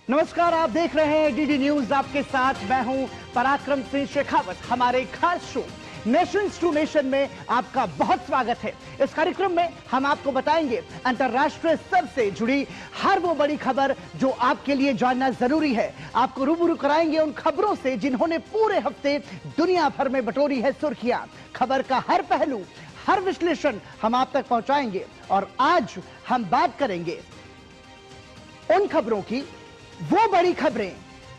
नमस्कार, आप देख रहे हैं डीडी न्यूज। आपके साथ मैं हूं पराक्रम सिंह शेखावत। हमारे खास शो नेशंस टू नेशन में आपका बहुत स्वागत है। इस कार्यक्रम में हम आपको बताएंगे अंतर्राष्ट्रीय स्तर से जुड़ी हर वो बड़ी खबर जो आपके लिए जानना जरूरी है। आपको रूबरू कराएंगे उन खबरों से जिन्होंने पूरे हफ्ते दुनिया भर में बटोरी है सुर्खियां। खबर का हर पहलू, हर विश्लेषण हम आप तक पहुंचाएंगे। और आज हम बात करेंगे उन खबरों की, वो बड़ी खबरें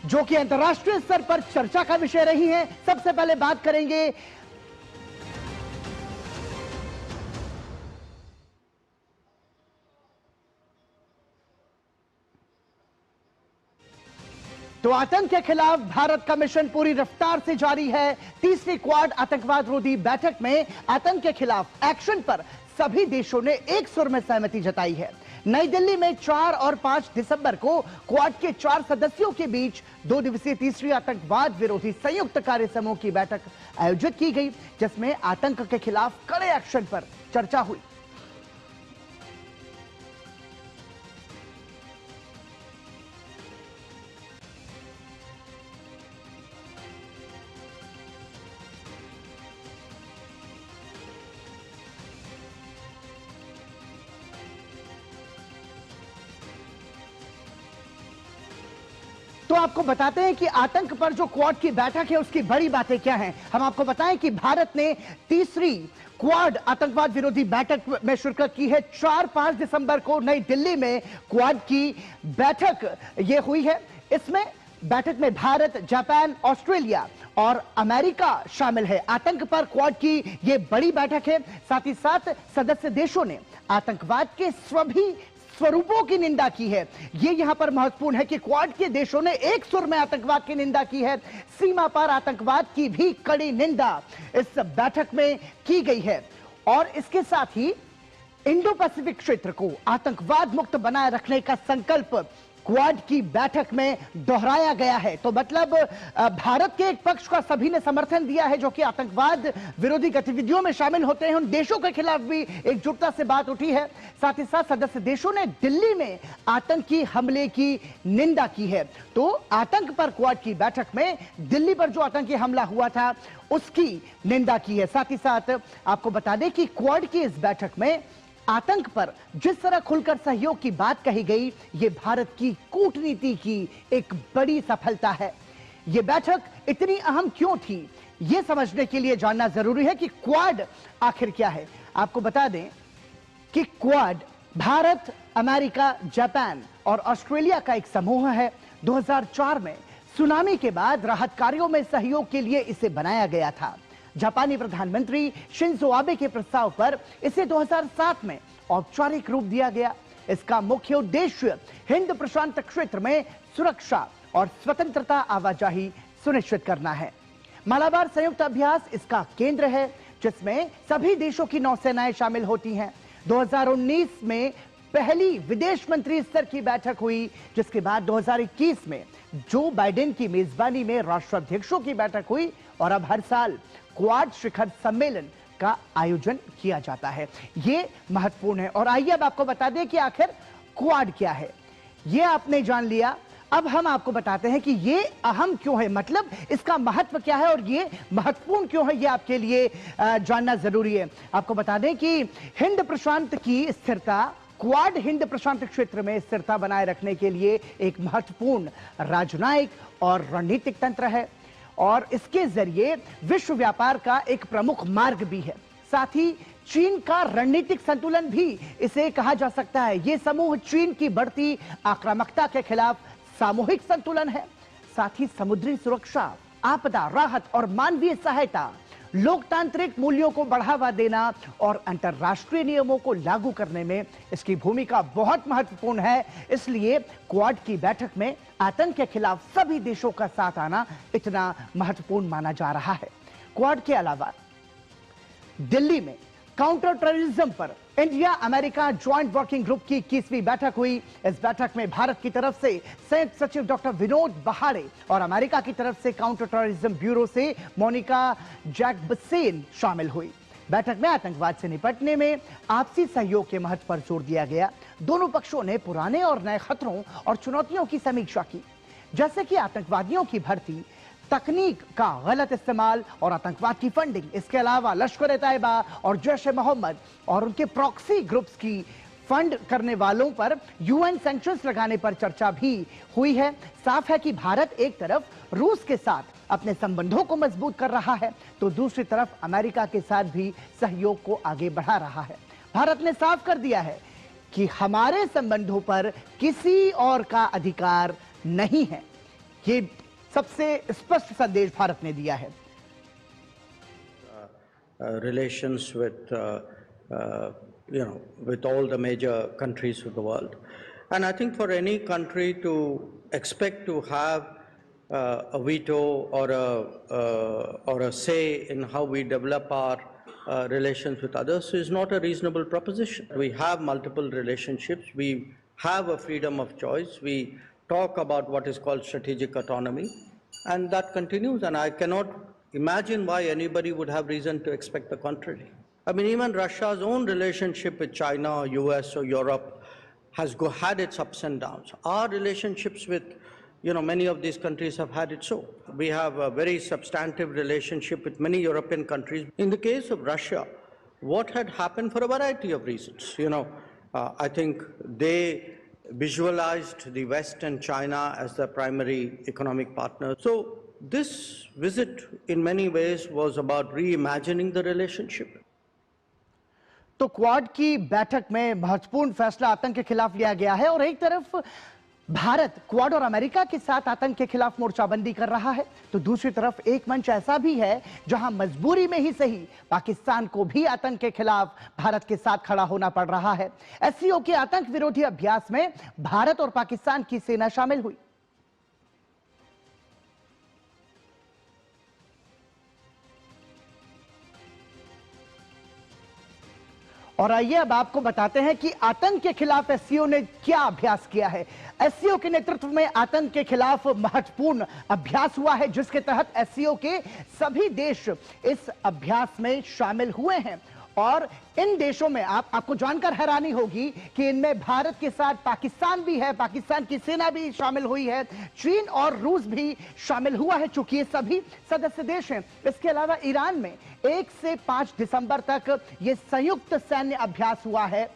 जो कि अंतर्राष्ट्रीय स्तर पर चर्चा का विषय रही हैं। सबसे पहले बात करेंगे तो आतंक के खिलाफ भारत का मिशन पूरी रफ्तार से जारी है। तीसरी क्वाड आतंकवाद रोधी बैठक में आतंक के खिलाफ एक्शन पर सभी देशों ने एक सुर में सहमति जताई है। नई दिल्ली में 4 और 5 दिसंबर को क्वाड के 4 सदस्यों के बीच 2 दिवसीय तीसरी आतंकवाद विरोधी संयुक्त कार्य समूह की बैठक आयोजित की गई, जिसमें आतंक के खिलाफ कड़े एक्शन पर चर्चा हुई। तो आपको बताते हैं कि आतंक पर जो क्वाड की बैठक है उसकी बड़ी बातें क्या हैं। हम आपको बताएं कि भारत ने तीसरी क्वाड आतंकवाद विरोधी बैठक में शिरकत की है। 4-5 दिसंबर को नई दिल्ली में क्वाड की बैठक ये हुई है। इसमें बैठक में भारत, जापान, ऑस्ट्रेलिया और अमेरिका शामिल है। आतंक पर क्वाड की ये बड़ी बैठक है। साथ ही साथ सदस्य देशों ने आतंकवाद के सभी स्वरूपों की निंदा की है। यह यहां पर महत्वपूर्ण है कि क्वाड के देशों ने एक सुर में आतंकवाद की निंदा की है। सीमा पार आतंकवाद की भी कड़ी निंदा इस बैठक में की गई है। और इसके साथ ही इंडो पैसिफिक क्षेत्र को आतंकवाद मुक्त बनाए रखने का संकल्प क्वाड की बैठक में दोहराया गया है। तो मतलब भारत के एक पक्ष का सभी ने समर्थन दिया है जो कि आतंकवाद विरोधी गतिविधियों में शामिल होते हैं। उन देशों के खिलाफ भी एकजुटता से बात उठी है। साथ ही साथ सदस्य देशों ने दिल्ली में आतंकी हमले की निंदा की है। तो आतंक पर क्वाड की बैठक में दिल्ली पर जो आतंकी हमला हुआ था उसकी निंदा की है। साथ ही साथ आपको बता दें कि क्वाड की इस बैठक में आतंक पर जिस तरह खुलकर सहयोग की बात कही गई, यह भारत की कूटनीति की एक बड़ी सफलता है। यह बैठक इतनी अहम क्यों थी, यह समझने के लिए जानना जरूरी है कि क्वाड आखिर क्या है। आपको बता दें कि क्वाड भारत, अमेरिका, जापान और ऑस्ट्रेलिया का एक समूह है। 2004 में सुनामी के बाद राहत कार्यों में सहयोग के लिए इसे बनाया गया था। जापानी प्रधानमंत्री शिंजो आबे के प्रस्ताव पर इसे 2007 में औपचारिक रूप दिया गया। इसका मुख्य उद्देश्य हिंद प्रशांत क्षेत्र में सुरक्षा और स्वतंत्रता आवाजाही सुनिश्चित करना है। मालाबार संयुक्त अभ्यास इसका केंद्र है, जिसमें सभी देशों की नौसेनाएं शामिल होती हैं। 2019 में पहली विदेश मंत्री स्तर की बैठक हुई, जिसके बाद 2021 में जो बाइडेन की मेजबानी में राष्ट्राध्यक्षों की बैठक हुई। और अब हर साल क्वाड शिखर सम्मेलन का आयोजन किया जाता है। यह महत्वपूर्ण है। और आइए अब आपको बता दें कि आखिर क्वाड क्या है। यह आपने जान लिया। अब हम आपको बताते हैं कि यह अहम क्यों है, मतलब इसका महत्व क्या है और यह महत्वपूर्ण क्यों है, यह आपके लिए जानना जरूरी है। आपको बता दें कि हिंद प्रशांत की स्थिरता, क्वाड हिंद प्रशांत क्षेत्र में स्थिरता बनाए रखने के लिए एक महत्वपूर्ण राजनयिक और रणनीतिक तंत्र है और इसके जरिए विश्व व्यापार का एक प्रमुख मार्ग भी है। साथ ही चीन का रणनीतिक संतुलन भी इसे कहा जा सकता है। यह समूह चीन की बढ़ती आक्रामकता के खिलाफ सामूहिक संतुलन है। साथ ही समुद्री सुरक्षा, आपदा राहत और मानवीय सहायता, लोकतांत्रिक मूल्यों को बढ़ावा देना और अंतर्राष्ट्रीय नियमों को लागू करने में इसकी भूमिका बहुत महत्वपूर्ण है। इसलिए क्वाड की बैठक में आतंक के खिलाफ सभी देशों का साथ आना इतना महत्वपूर्ण माना जा रहा है। क्वाड के अलावा दिल्ली में काउंटर टेररिज्म पर India America joint working group की 21वीं बैठक हुई। इस बैठक में भारत की तरफ से संयुक्त सचिव डॉक्टर विनोद बहाड़े और अमेरिका की तरफ से काउंटर टेररिज्म ब्यूरो से मोनिका जैकबसेन शामिल हुई। बैठक में आतंकवाद से निपटने में आपसी सहयोग के महत्व पर जोर दिया गया। दोनों पक्षों ने पुराने और नए खतरों और चुनौतियों की समीक्षा की, जैसे कि आतंकवादियों की भर्ती, तकनीक का गलत इस्तेमाल और आतंकवाद की फंडिंग। इसके अलावा लश्कर-ए-तैयबा और जैश-ए-मोहम्मद और उनके प्रॉक्सी ग्रुप्स की फंड करने वालों पर यूएन सैंक्शंस लगाने पर चर्चा भी हुई है। साफ है कि भारत एक तरफ रूस के साथ अपने संबंधों को मजबूत कर रहा है, तो दूसरी तरफ अमेरिका के साथ भी सहयोग को आगे बढ़ा रहा है। भारत ने साफ कर दिया है कि हमारे संबंधों पर किसी और का अधिकार नहीं है। ये सबसे स्पष्ट संदेश भारत ने दिया है। Relations with with all the major countries of the world, and I think for any country to expect to have a veto or a say in how we develop our relations with others is not a reasonable proposition. We have multiple relationships. We have a freedom of choice. We talk about what is called strategic autonomy, and that continues. And I cannot imagine why anybody would have reason to expect the contrary. I mean, even Russia's own relationship with China or US or Europe has had its ups and downs. Our relationships with many of these countries have had it so. We have a very substantive relationship with many European countries. In the case of Russia, what had happened for a variety of reasons, I think they visualized the West and China as their primary economic partners. So this visit in many ways was about reimagining the relationship. तो quad की बैठक में महत्वपूर्ण फैसला आतंक के खिलाफ लिया गया है और एक तरफ भारत क्वाड और अमेरिका के साथ आतंक के खिलाफ मोर्चाबंदी कर रहा है, तो दूसरी तरफ एक मंच ऐसा भी है जहां मजबूरी में ही सही पाकिस्तान को भी आतंक के खिलाफ भारत के साथ खड़ा होना पड़ रहा है। एससीओ के आतंक विरोधी अभ्यास में भारत और पाकिस्तान की सेना शामिल हुई। और आइए अब आपको बताते हैं कि आतंक के खिलाफ एससीओ ने क्या अभ्यास किया है। एससीओ के नेतृत्व में आतंक के खिलाफ महत्वपूर्ण अभ्यास हुआ है, जिसके तहत एससीओ के सभी देश इस अभ्यास में शामिल हुए हैं। और इन देशों में आपको जानकर हैरानी होगी कि इनमें भारत के साथ पाकिस्तान भी है, पाकिस्तान की सेना भी शामिल हुई है, चीन और रूस भी शामिल हुआ है, चूंकि ये सभी सदस्य देश हैं। इसके अलावा ईरान में 1 से 5 दिसंबर तक ये संयुक्त सैन्य अभ्यास हुआ है।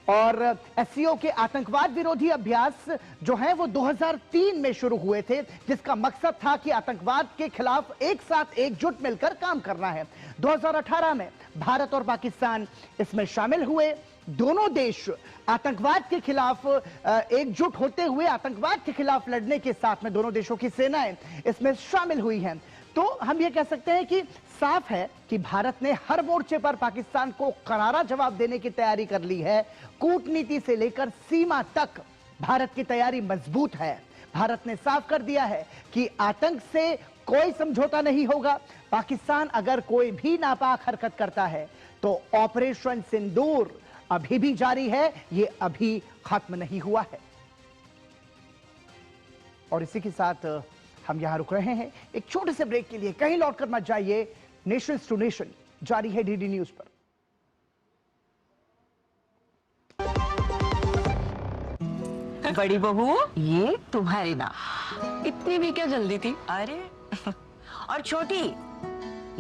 और एससीओ के आतंकवाद विरोधी अभ्यास जो है वो 2003 में शुरू हुए थे, जिसका मकसद था कि आतंकवाद के खिलाफ एक साथ एकजुट मिलकर काम करना है। 2018 में भारत और पाकिस्तान इसमें शामिल हुए। दोनों देश आतंकवाद के खिलाफ एकजुट होते हुए आतंकवाद के खिलाफ लड़ने के साथ में दोनों देशों की सेनाएं इसमें शामिल हुई हैं। तो हम ये कह सकते हैं कि साफ है कि भारत ने हर मोर्चे पर पाकिस्तान को करारा जवाब देने की तैयारी कर ली है। कूटनीति से लेकर सीमा तक भारत की तैयारी मजबूत है। भारत ने साफ कर दिया है कि आतंक से कोई समझौता नहीं होगा। पाकिस्तान अगर कोई भी नापाक हरकत करता है तो ऑपरेशन सिंदूर अभी भी जारी है, ये अभी खत्म नहीं हुआ है। और इसी के साथ हम यहां रुक रहे हैं एक छोटे से ब्रेक के लिए। कहीं लौटकर मत जाइए, नेशन टू नेशन जारी है डीडी न्यूज पर। बड़ी बहू, ये तुम्हारे नाम। इतनी भी क्या जल्दी थी? अरे और छोटी,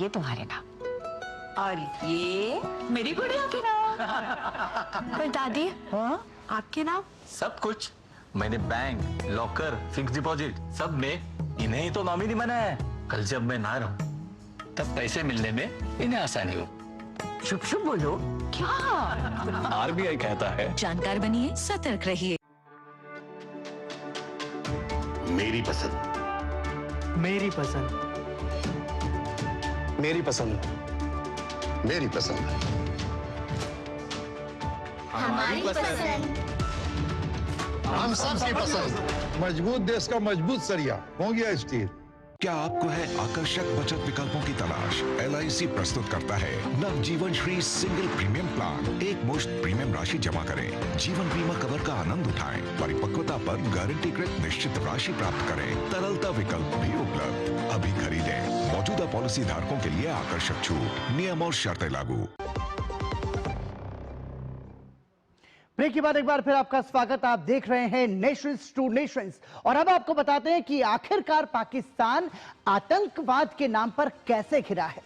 ये तुम्हारे नाम। और ये मेरी गुड़िया के नाम। पर दादी, हाँ आपके नाम? सब कुछ मैंने बैंक, लॉकर, फिक्स डिपॉजिट सब में इन्हें ही तो नॉमिनी बनाया है। कल जब मैं ना रहूं तब पैसे मिलने में इन्हें आसानी हो। शुभ शुभ बोलो। क्या? आरबीआई कहता है जानकार बनिए, सतर्क रहिए। मेरी पसंद, मेरी पसंद, मेरी पसंद, मेरी पसंद, हमारी पसंद, हम सबकी पसंद। मजबूत देश का मजबूत सरिया हो गया स्टील। क्या आपको है आकर्षक बचत विकल्पों की तलाश? LIC प्रस्तुत करता है नवजीवन श्री सिंगल प्रीमियम प्लान। एक मुश्त प्रीमियम राशि जमा करें, जीवन बीमा कवर का आनंद उठाएं, परिपक्वता पर गारंटीकृत निश्चित राशि प्राप्त करें, तरलता विकल्प भी उपलब्ध। अभी खरीदें। मौजूदा पॉलिसी धारकों के लिए आकर्षक छूट, नियम और शर्तें लागू। ब्रेक के बाद एक बार फिर आपका स्वागत। आप देख रहे हैं नेशंस टू नेशंस और अब आपको बताते हैं कि आखिरकार पाकिस्तान आतंकवाद के नाम पर कैसे घिरा है।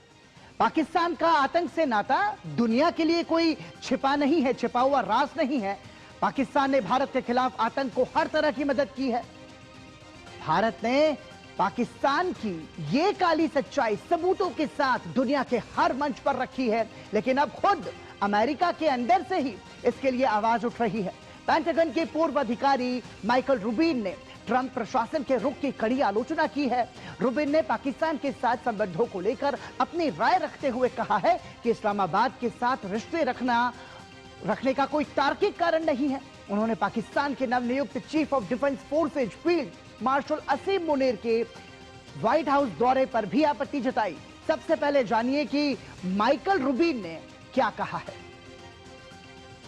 पाकिस्तान का आतंक से नाता दुनिया के लिए कोई छिपा नहीं है, छिपा हुआ राज नहीं है। पाकिस्तान ने भारत के खिलाफ आतंक को हर तरह की मदद की है। भारत ने पाकिस्तान की ये काली सच्चाई सबूतों के साथ दुनिया के हर मंच पर रखी है, लेकिन अब खुद अमेरिका के अंदर से ही इसके लिए आवाज उठ रही है। पेंटागन के पूर्व अधिकारी माइकल रूबिन ने ट्रंप प्रशासन के रुख की कड़ी आलोचना की है। रूबिन ने पाकिस्तान के साथ संबंधों को लेकर अपनी राय रखते हुए कहा है कि इस्लामाबाद के साथ रिश्ते रखने का कोई तार्किक कारण नहीं है। उन्होंने पाकिस्तान के नवनियुक्त chief of defence forces field marshal Asim Munir के व्हाइट हाउस दौरे पर भी आपत्ति जताई। सबसे पहले जानिए कि माइकल रूबिन ने क्या कहा है।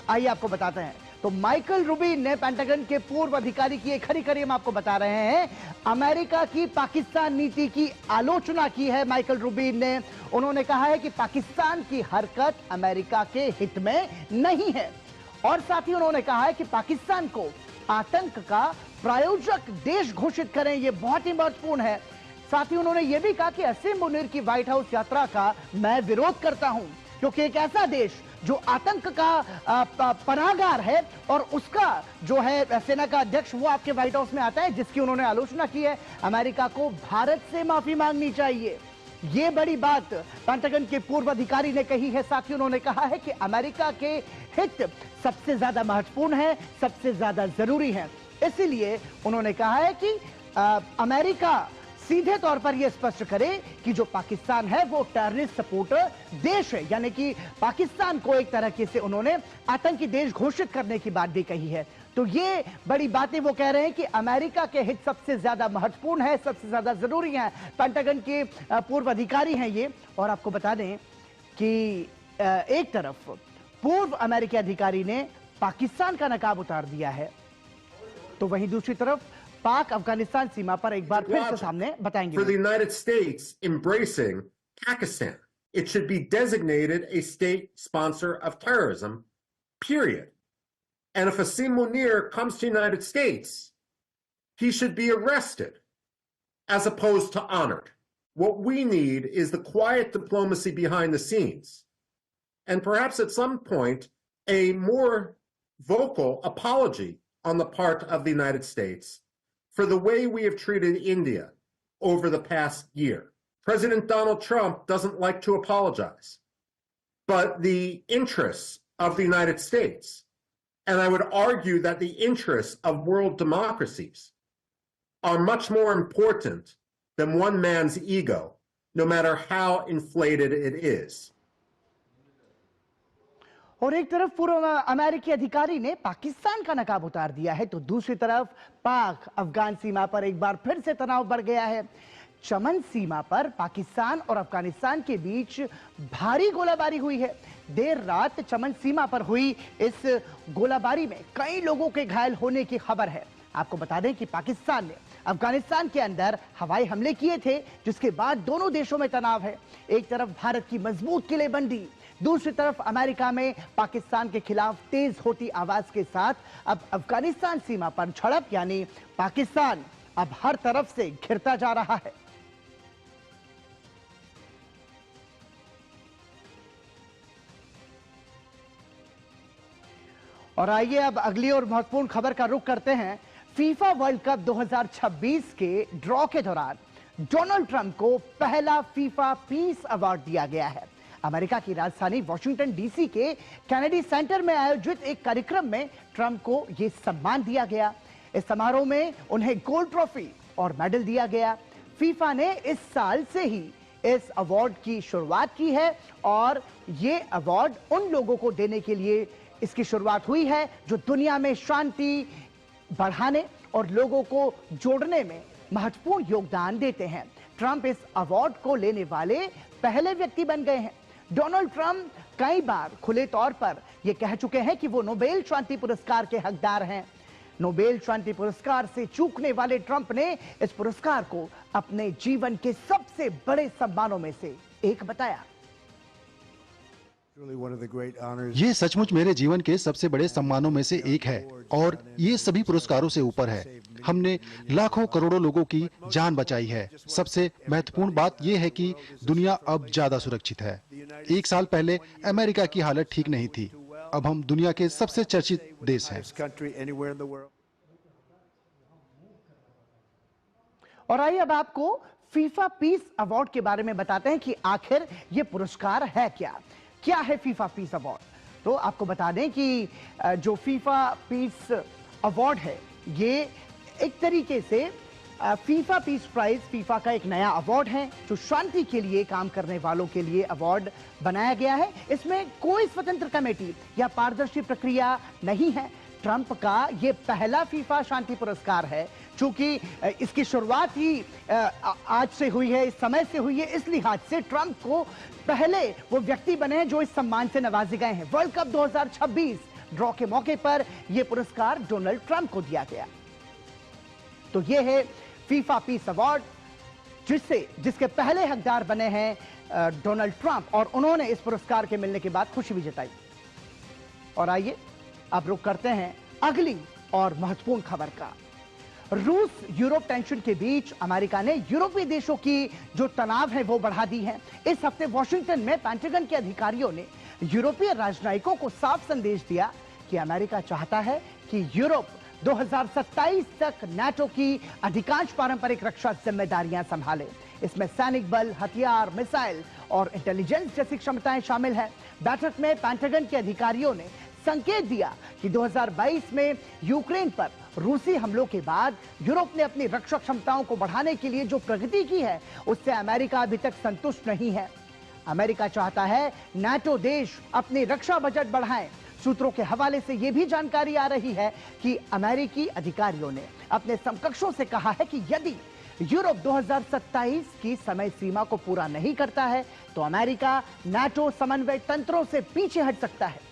आइए आपको बताते हैं। तो माइकल रूबिन ने पेंटागन के पूर्व अधिकारी की एक खरी हम आपको बता रहे हैं, अमेरिका की पाकिस्तान नीति की आलोचना की है माइकल रूबिन ने। उन्होंने कहा है कि पाकिस्तान की हरकत अमेरिका के हित में नहीं है और साथ ही उन्होंने कहा है कि पाकिस्तान को आतंक का प्रायोजक देश घोषित करें, यह बहुत ही महत्वपूर्ण है। साथ ही उन्होंने यह भी कहा कि असीम मुनीर की व्हाइट हाउस यात्रा का मैं विरोध करता हूं, क्योंकि एक ऐसा देश जो आतंक का पनाहगार है और उसका जो है सेना का अध्यक्ष वो आपके व्हाइट हाउस में आता है, जिसकी उन्होंने आलोचना की है। अमेरिका को भारत से माफी मांगनी चाहिए, ये बड़ी बात पेंटागन के पूर्व अधिकारी ने कही है। साथ ही उन्होंने कहा है कि अमेरिका के हित सबसे ज्यादा महत्वपूर्ण है, सबसे ज्यादा जरूरी है। इसीलिए उन्होंने कहा है कि अमेरिका सीधे तौर पर यह स्पष्ट करे कि जो पाकिस्तान है वो टेररिस्ट सपोर्टर देश है, यानी कि पाकिस्तान को एक तरीके से उन्होंने आतंकी देश घोषित करने की बात भी कही है। तो ये बड़ी बातें वो कह रहे हैं कि अमेरिका के हित सबसे ज्यादा महत्वपूर्ण है, सबसे ज्यादा जरूरी है। पेंटागन के पूर्व अधिकारी हैं ये। और आपको बता दें कि एक तरफ पूर्व अमेरिकी अधिकारी ने पाकिस्तान का नकाब उतार दिया है, तो वहीं दूसरी तरफ पाक अफगानिस्तान सीमा पर एक बार फिर से सामने बताएंगे। For the United States embracing Pakistan, it should be designated a state sponsor of terrorism, period. And if Asim Munir comes to the United States, he should be arrested as opposed to honored. What we need is the quiet diplomacy behind the scenes. And perhaps at some point, a more vocal apology on the part of the United States for the way we have treated India over the past year. President Donald Trump doesn't like to apologize, but the interests of the United States, and I would argue that the interests of world democracies, are much more important than one man's ego, no matter how inflated it is. और एक तरफ पूर्व अमेरिकी अधिकारी ने पाकिस्तान का नकाब उतार दिया है, तो दूसरी तरफ पाक अफगान सीमा पर एक बार फिर से तनाव बढ़ गया है। चमन सीमा पर पाकिस्तान और अफगानिस्तान के बीच भारी गोलाबारी हुई है। देर रात चमन सीमा पर हुई इस गोलाबारी में कई लोगों के घायल होने की खबर है। आपको बता दें कि पाकिस्तान ने अफगानिस्तान के अंदर हवाई हमले किए थे, जिसके बाद दोनों देशों में तनाव है। एक तरफ भारत की मजबूत किलेबंदी, दूसरी तरफ अमेरिका में पाकिस्तान के खिलाफ तेज होती आवाज के साथ अब अफगानिस्तान सीमा पर झड़प, यानी पाकिस्तान अब हर तरफ से घिरता जा रहा है। और आइए अब अगली और महत्वपूर्ण खबर का रुख करते हैं। फीफा वर्ल्ड कप 2026 के ड्रॉ के दौरान डोनाल्ड ट्रंप को पहला फीफा पीस अवार्ड दिया गया है। अमेरिका की राजधानी वॉशिंगटन डीसी के कैनेडी सेंटर में आयोजित एक कार्यक्रम में ट्रंप को यह सम्मान दिया गया। इस समारोह में उन्हें गोल्ड ट्रॉफी और मेडल दिया गया। फीफा ने इस साल से ही इस अवार्ड की शुरुआत की है और ये अवार्ड उन लोगों को देने के लिए इसकी शुरुआत हुई है जो दुनिया में शांति बढ़ाने और लोगों को जोड़ने में महत्वपूर्ण योगदान देते हैं। ट्रंप इस अवार्ड को लेने वाले पहले व्यक्ति बन गए हैं। डोनाल्ड ट्रंप कई बार खुले तौर पर यह कह चुके हैं कि वो नोबेल शांति पुरस्कार के हकदार हैं। नोबेल शांति पुरस्कार से चूकने वाले ट्रंप ने इस पुरस्कार को अपने जीवन के सबसे बड़े सम्मानों में से एक बताया। ये सचमुच मेरे जीवन के सबसे बड़े सम्मानों में से एक है और ये सभी पुरस्कारों से ऊपर है। हमने लाखों करोड़ों लोगों की जान बचाई है। सबसे महत्वपूर्ण बात यह है कि दुनिया अब ज्यादा सुरक्षित है। 1 साल पहले अमेरिका की हालत ठीक नहीं थी। अब हम दुनिया के सबसे चर्चित देश हैं। और आइए अब आपको फीफा पीस अवार्ड के बारे में बताते हैं कि आखिर ये पुरस्कार है क्या है फीफा पीस अवार्ड। तो आपको बता दें कि जो फीफा पीस अवार्ड है ये एक तरीके से फीफा पीस प्राइज फीफा का एक नया अवार्ड है जो शांति के लिए काम करने वालों के लिए अवार्ड बनाया गया है। इसमें कोई स्वतंत्र कमेटी या पारदर्शी प्रक्रिया नहीं है। ट्रंप का ये पहला फीफा शांति पुरस्कार है, चूंकि इसकी शुरुआत ही आज से हुई है, इस समय से हुई है। इस लिहाज से ट्रंप को पहले वो व्यक्ति बने हैं जो इस सम्मान से नवाजे गए हैं। वर्ल्ड कप 2026 ड्रॉ के मौके पर यह पुरस्कार डोनाल्ड ट्रंप को दिया गया। तो ये है फीफा पीस अवार्ड जिसके पहले हकदार बने हैं डोनाल्ड ट्रंप और उन्होंने इस पुरस्कार के मिलने के बाद खुशी भी जताई। और आइए अब रुक करते हैं अगली और महत्वपूर्ण खबर का। रूस यूरोप टेंशन के बीच अमेरिका ने यूरोपीय देशों की जो तनाव है वो बढ़ा दी है। इस हफ्ते वॉशिंगटन में पेंटागन के अधिकारियों ने यूरोपीय राजनयिकों को साफ संदेश दिया कि अमेरिका चाहता है कि यूरोप 2027 तक नाटो की अधिकांश पारंपरिक रक्षा जिम्मेदारियां संभाले। इसमें सैनिक बल, हथियार, मिसाइल और इंटेलिजेंस जैसी क्षमताएं शामिल हैं। बैठक में पेंटागन के अधिकारियों ने संकेत दिया कि 2022 में यूक्रेन पर रूसी हमलों के बाद यूरोप ने अपनी रक्षा क्षमताओं को बढ़ाने के लिए जो प्रगति की है उससे अमेरिका अभी तक संतुष्ट नहीं है। अमेरिका चाहता है नाटो देश अपनी रक्षा बजट बढ़ाएं। सूत्रों के हवाले से यह भी जानकारी आ रही है कि अमेरिकी अधिकारियों ने अपने समकक्षों से कहा है कि यदि यूरोप 2027 की समय सीमा को पूरा नहीं करता है तो अमेरिका नाटो समन्वय तंत्रों से पीछे हट सकता है।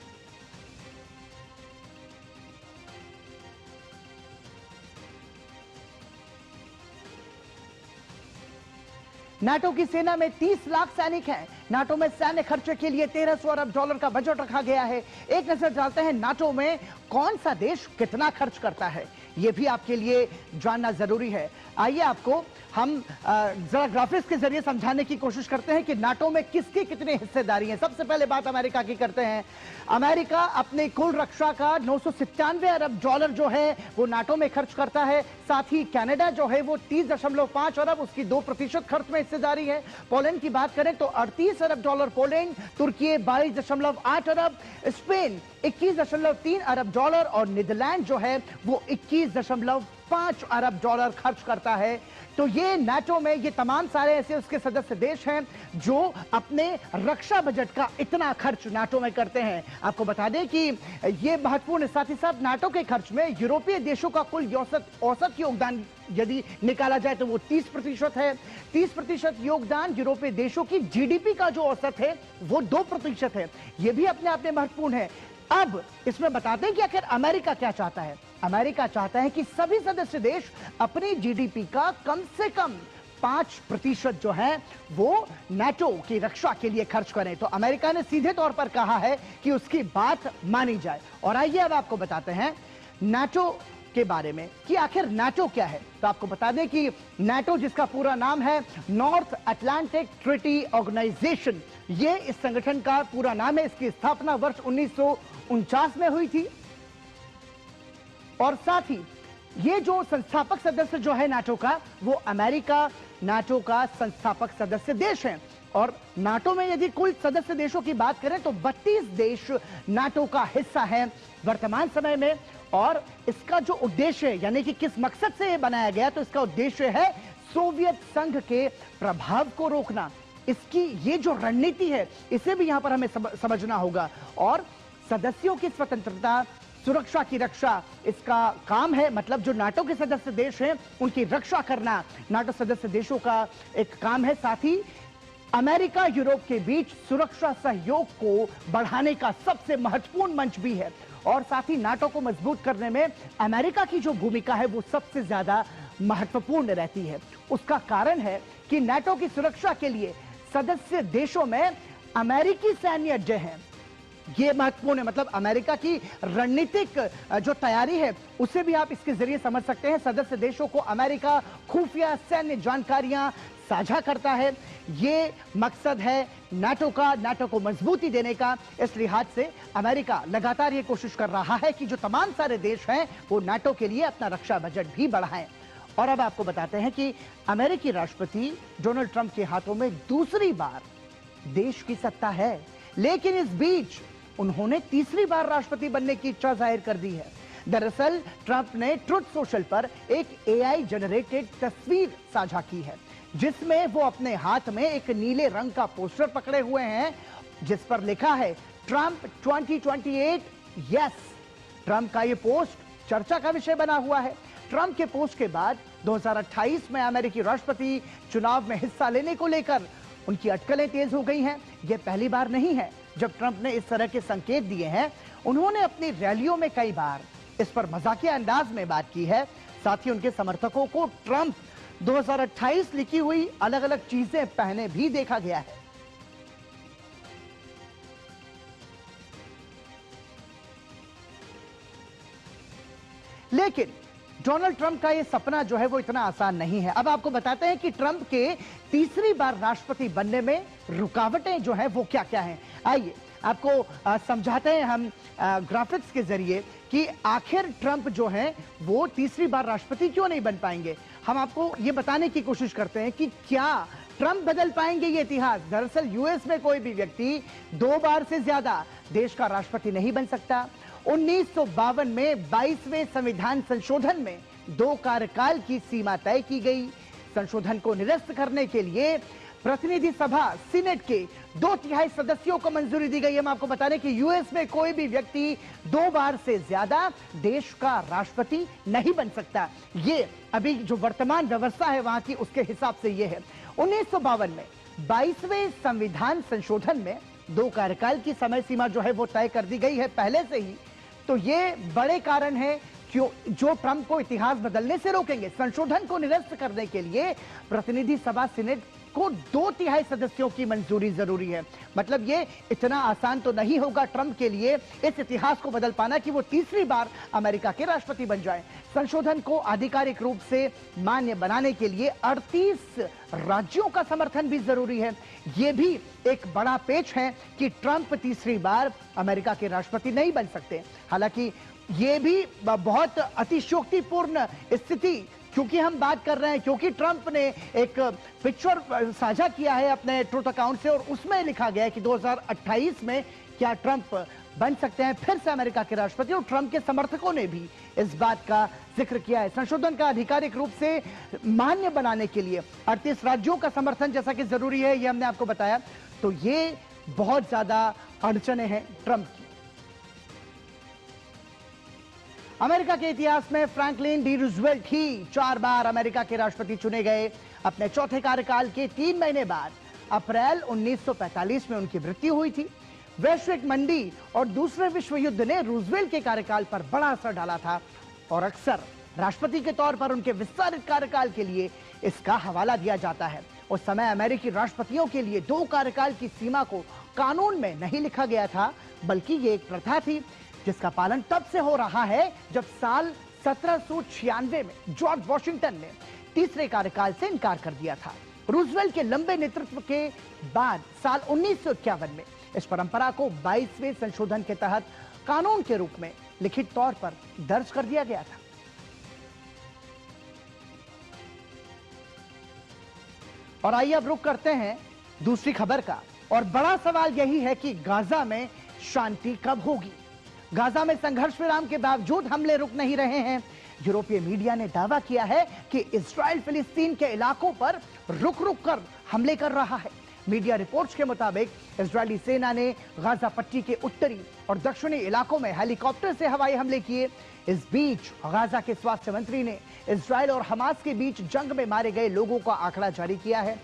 नाटो की सेना में 30 लाख सैनिक हैं। नाटो में सैन्य खर्चे के लिए 1300 अरब डॉलर का बजट रखा गया है। एक नजर डालते हैं नाटो में कौन सा देश कितना खर्च करता है, यह भी आपके लिए जानना जरूरी है। आइए आपको हम जरा ग्राफिक्स के जरिए समझाने की कोशिश करते हैं कि नाटो में किसकी कितनी हिस्सेदारी है। सबसे पहले बात अमेरिका की करते हैं। अमेरिका अपने कुल रक्षा का 997 अरब डॉलर जो है वो नाटो में खर्च करता है। साथ ही कनाडा जो है वो 30.5 अरब, उसकी 2% खर्च में हिस्सेदारी है। पोलैंड की बात करें तो 38 अरब डॉलर पोलैंड, तुर्की 22.8 अरब, स्पेन 21.3 अरब डॉलर और नीदरलैंड जो है वो 21.5 अरब डॉलर खर्च करता है। तो ये नाटो में ये तमाम सारे ऐसे उसके सदस्य देश हैं जो अपने रक्षा बजट का इतना खर्च नाटो में करते हैं। आपको बता दें कि ये महत्वपूर्ण, साथ ही साथ नाटो के खर्च में यूरोपीय देशों का कुल औसत योगदान यदि निकाला जाए तो वो 30% है। 30% योगदान यूरोपीय देशों की जीडीपी का जो औसत है वो 2% है। ये भी अपने आप में महत्वपूर्ण है। अब इसमें बताते हैं कि आखिर अमेरिका क्या चाहता है। अमेरिका चाहता है कि सभी सदस्य देश अपनी जीडीपी का कम से कम 5% जो है वो नाटो की रक्षा के लिए खर्च करें। तो अमेरिका ने सीधे तौर पर कहा है कि उसकी बात मानी जाए। और आइए अब आपको बताते हैं नाटो के बारे में कि आखिर नाटो क्या है। तो आपको बता दें कि नाटो, जिसका पूरा नाम है नॉर्थ अटलांटिक ट्रीटी ऑर्गेनाइजेशन, ये इस संगठन का पूरा नाम है। इसकी स्थापना वर्ष 1949 में हुई थी। और साथ ही ये जो संस्थापक सदस्य जो है नाटो का, वो अमेरिका नाटो का संस्थापक सदस्य देश है। और नाटो में यदि कुल सदस्य देशों की बात करें तो 32 देश नाटो का हिस्सा है वर्तमान समय में। और इसका जो उद्देश्य है, यानी कि किस मकसद से यह बनाया गया, तो इसका उद्देश्य है सोवियत संघ के प्रभाव को रोकना। इसकी ये जो रणनीति है इसे भी यहां पर हमें समझना होगा। और सदस्यों की स्वतंत्रता, सुरक्षा की रक्षा इसका काम है। मतलब जो नाटो के सदस्य देश हैं उनकी रक्षा करना नाटो सदस्य देशों का एक काम है। साथ ही अमेरिका यूरोप के बीच सुरक्षा सहयोग को बढ़ाने का सबसे महत्वपूर्ण मंच भी है। और साथ ही नाटो को मजबूत करने में अमेरिका की जो भूमिका है वो सबसे ज्यादा महत्वपूर्ण रहती है। उसका कारण है कि नाटो की सुरक्षा के लिए सदस्य देशों में अमेरिकी सैन्य अड्डे हैं। ये महत्वपूर्ण है, मतलब अमेरिका की रणनीतिक जो तैयारी है उसे भी आप इसके जरिए समझ सकते हैं। सदस्य देशों को अमेरिका खुफिया सैन्य जानकारियां साझा करता है, ये मकसद है नाटो का, नाटो को मजबूती देने का। इस लिहाज से अमेरिका लगातार ये कोशिश कर रहा है कि जो तमाम सारे देश हैं वो नाटो के लिए अपना रक्षा बजट भी बढ़ाएं। और अब आपको बताते हैं कि अमेरिकी राष्ट्रपति डोनाल्ड ट्रंप के हाथों में दूसरी बार देश की सत्ता है, लेकिन इस बीच उन्होंने तीसरी बार राष्ट्रपति बनने की इच्छा जाहिर कर दी है। दरअसल ट्रंप ने ट्रुथ सोशल पर एक AI जनरेटेड तस्वीर साझा की है, जिसमें वो अपने हाथ में एक नीले रंग का पोस्टर पकड़े हुए हैं, जिस पर लिखा है ट्रंप 2028 यस। ट्रंप का ये पोस्ट चर्चा का विषय बना हुआ है। ट्रंप के पोस्ट के बाद 2028 में अमेरिकी राष्ट्रपति चुनाव में हिस्सा लेने को लेकर उनकी अटकलें तेज हो गई हैं। यह पहली बार नहीं है जब ट्रंप ने इस तरह के संकेत दिए हैं। उन्होंने अपनी रैलियों में कई बार इस पर मजाकिया अंदाज में बात की है। साथ ही उनके समर्थकों को ट्रंप 2028 लिखी हुई अलग अलग चीजें पहने भी देखा गया है। लेकिन डोनाल्ड ट्रंप का यह सपना जो है वो इतना आसान नहीं है। अब आपको बताते हैं कि ट्रंप के तीसरी बार राष्ट्रपति बनने में रुकावटें जो है वो क्या क्या हैं। आइए आपको समझाते हैं हम ग्राफिक्स के जरिए कि आखिर ट्रंप जो है वो तीसरी बार राष्ट्रपति क्यों नहीं बन पाएंगे। हम आपको ये बताने की कोशिश करते हैं कि क्या ट्रंप बदल पाएंगे ये इतिहास। दरअसल यूएस में कोई भी व्यक्ति 2 बार से ज्यादा देश का राष्ट्रपति नहीं बन सकता। 1952 में 22वें संविधान संशोधन में 2 कार्यकाल की सीमा तय की गई। संशोधन को निरस्त करने के लिए प्रतिनिधि सभा सीनेट के 2/3 सदस्यों को मंजूरी दी गई। हम आपको बता दें कि यूएस में कोई भी व्यक्ति 2 बार से ज्यादा देश का राष्ट्रपति नहीं बन सकता। ये अभी जो वर्तमान व्यवस्था है वहां की, उसके हिसाब से ये है। 1952 में 22वें संविधान संशोधन में 2 कार्यकाल की समय सीमा जो है वो तय कर दी गई है पहले से ही। तो ये बड़े कारण है क्यों जो ट्रंप को इतिहास बदलने से रोकेंगे। संशोधन को निरस्त करने के लिए प्रतिनिधि सभा सीनेट को 2/3 सदस्यों की मंजूरी जरूरी है। मतलब ये इतना आसान तो नहीं होगा ट्रंप के लिए इस इतिहास को बदल पाना कि वो तीसरी बार अमेरिका के राष्ट्रपति बन जाएं। संशोधन को आधिकारिक रूप से मान्य बनाने के लिए 38 राज्यों का समर्थन भी जरूरी है। ये भी एक बड़ा पेच है कि ट्रंप तीसरी बार अमेरिका के राष्ट्रपति नहीं बन सकते। हालांकि ये भी बहुत अतिशयोक्तिपूर्ण स्थिति, क्योंकि हम बात कर रहे हैं क्योंकि ट्रंप ने एक पिक्चर साझा किया है अपने ट्रूथ अकाउंट से और उसमें लिखा गया है कि 2028 में क्या ट्रंप बन सकते हैं फिर से अमेरिका के राष्ट्रपति। और ट्रंप के समर्थकों ने भी इस बात का जिक्र किया है। संशोधन का आधिकारिक रूप से मान्य बनाने के लिए 38 राज्यों का समर्थन जैसा कि जरूरी है, ये हमने आपको बताया। तो ये बहुत ज्यादा अड़चने हैं ट्रंप की। अमेरिका के इतिहास में फ्रैंकलिन डी रूजवेल्ट ही 4 बार अमेरिका के राष्ट्रपति चुने गए। अपने चौथे कार्यकाल के 3 महीने बाद अप्रैल 1945 में उनकी मृत्यु हुई थी। वैश्विक मंदी और दूसरे विश्व युद्ध ने रूजवेल्ट के कार्यकाल पर बड़ा असर डाला था और अक्सर राष्ट्रपति के तौर पर उनके विस्तारित कार्यकाल के लिए इसका हवाला दिया जाता है। उस समय अमेरिकी राष्ट्रपतियों के लिए 2 कार्यकाल की सीमा को कानून में नहीं लिखा गया था, बल्कि ये एक प्रथा थी जिसका पालन तब से हो रहा है जब साल 1796 में जॉर्ज वॉशिंगटन ने तीसरे कार्यकाल से इनकार कर दिया था। रूजवेल्ट के लंबे नेतृत्व के बाद साल 1951 में इस परंपरा को 22वें संशोधन के तहत कानून के रूप में लिखित तौर पर दर्ज कर दिया गया था। और आइए अब रुख करते हैं दूसरी खबर का। और बड़ा सवाल यही है कि गाजा में शांति कब होगी। गाजा में संघर्ष विराम के बावजूद हमले रुक नहीं रहे हैं। यूरोपीय मीडिया ने दावा किया है कि इजराइल फिलिस्तीन के इलाकों पर रुक रुक कर हमले कर रहा है। मीडिया रिपोर्ट्स के मुताबिक इजरायली सेना ने गाजा पट्टी के उत्तरी और दक्षिणी इलाकों में हेलीकॉप्टर से हवाई हमले किए। इस बीच गाजा के स्वास्थ्य मंत्री ने इजराइल और हमास के बीच जंग में मारे गए लोगों का आंकड़ा जारी किया है।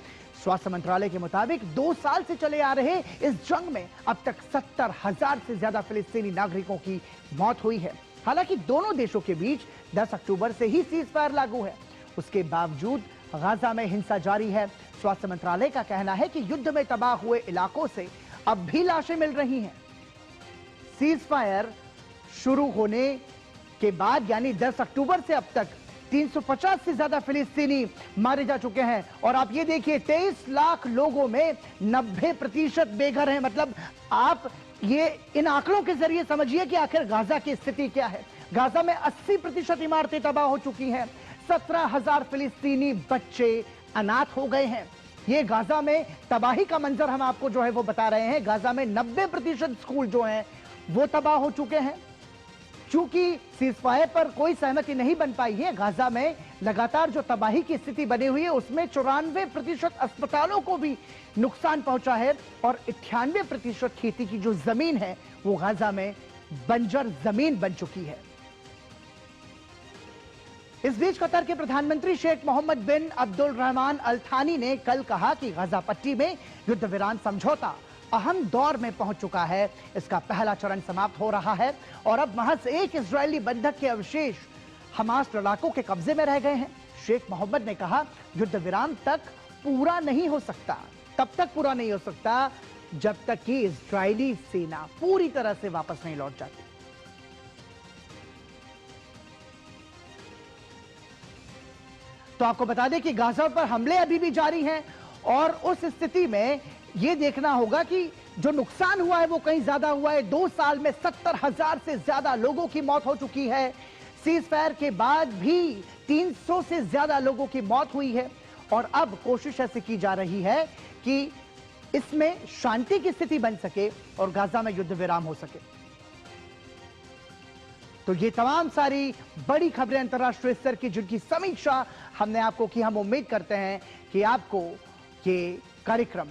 स्वास्थ्य मंत्रालय के मुताबिक 2 साल से चले आ रहे इस जंग में अब तक 70,000 से ज्यादा फिलिस्तीनी नागरिकों की मौत हुई है। हालांकि दोनों देशों के बीच 10 अक्टूबर से ही सीज फायर लागू है, उसके बावजूद गाजा में हिंसा जारी है। स्वास्थ्य मंत्रालय का कहना है कि युद्ध में तबाह हुए इलाकों से अब भी लाशें मिल रही हैं। सीज फायर शुरू होने के बाद यानी 10 अक्टूबर से अब तक 350 से ज्यादा फिलिस्तीनी मारे जा चुके हैं। और आप ये देखिए 23 लाख लोगों में 90% बेघर हैं। मतलब आप ये इन आंकड़ों के जरिए समझिए कि आखिर गाजा की स्थिति क्या है। गाजा में 80% इमारतें तबाह हो चुकी हैं। 17,000 फिलिस्तीनी बच्चे अनाथ हो गए हैं। ये गाजा में तबाही का मंजर हम आपको जो है वो बता रहे हैं। गाजा में 90% स्कूल जो हैं वो तबाह हो चुके हैं। चूंकि सीजफायर पर कोई सहमति नहीं बन पाई है, गाजा में लगातार जो तबाही की स्थिति बनी हुई है उसमें 94% अस्पतालों को भी नुकसान पहुंचा है और 98% खेती की जो जमीन है वो गाजा में बंजर जमीन बन चुकी है। इस बीच कतर के प्रधानमंत्री शेख मोहम्मद बिन अब्दुल रहमान अल थानी ने कल कहा कि गाजा पट्टी में युद्ध विराम समझौता अहम दौर में पहुंच चुका है। इसका पहला चरण समाप्त हो रहा है और अब महज एक इजरायली बंधक के अवशेष हमास लड़ाकों के कब्जे में रह गए हैं। शेख मोहम्मद ने कहा युद्ध विराम तक पूरा नहीं हो सकता, तब तक पूरा नहीं हो सकता जब तक कि इजरायली सेना पूरी तरह से वापस नहीं लौट जाती। तो आपको बता दें कि गाजा पर हमले अभी भी जारी हैं और उस स्थिति में यह देखना होगा कि जो नुकसान हुआ है वो कहीं ज्यादा हुआ है। 2 साल में 70,000 से ज्यादा लोगों की मौत हो चुकी है। सीज फायर के बाद भी 300 से ज्यादा लोगों की मौत हुई है और अब कोशिश ऐसी की जा रही है कि इसमें शांति की स्थिति बन सके और गाजा में युद्ध विराम हो सके। तो ये तमाम सारी बड़ी खबरें अंतर्राष्ट्रीय स्तर की जिनकी समीक्षा हमने आपको की। हम उम्मीद करते हैं कि आपको ये कार्यक्रम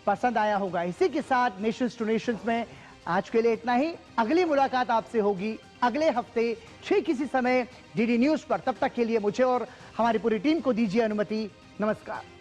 पसंद आया होगा। इसी के साथ नेशंस टू नेशंस में आज के लिए इतना ही। अगली मुलाकात आपसे होगी अगले हफ्ते ठीक इसी समय डीडी न्यूज पर। तब तक के लिए मुझे और हमारी पूरी टीम को दीजिए अनुमति। नमस्कार।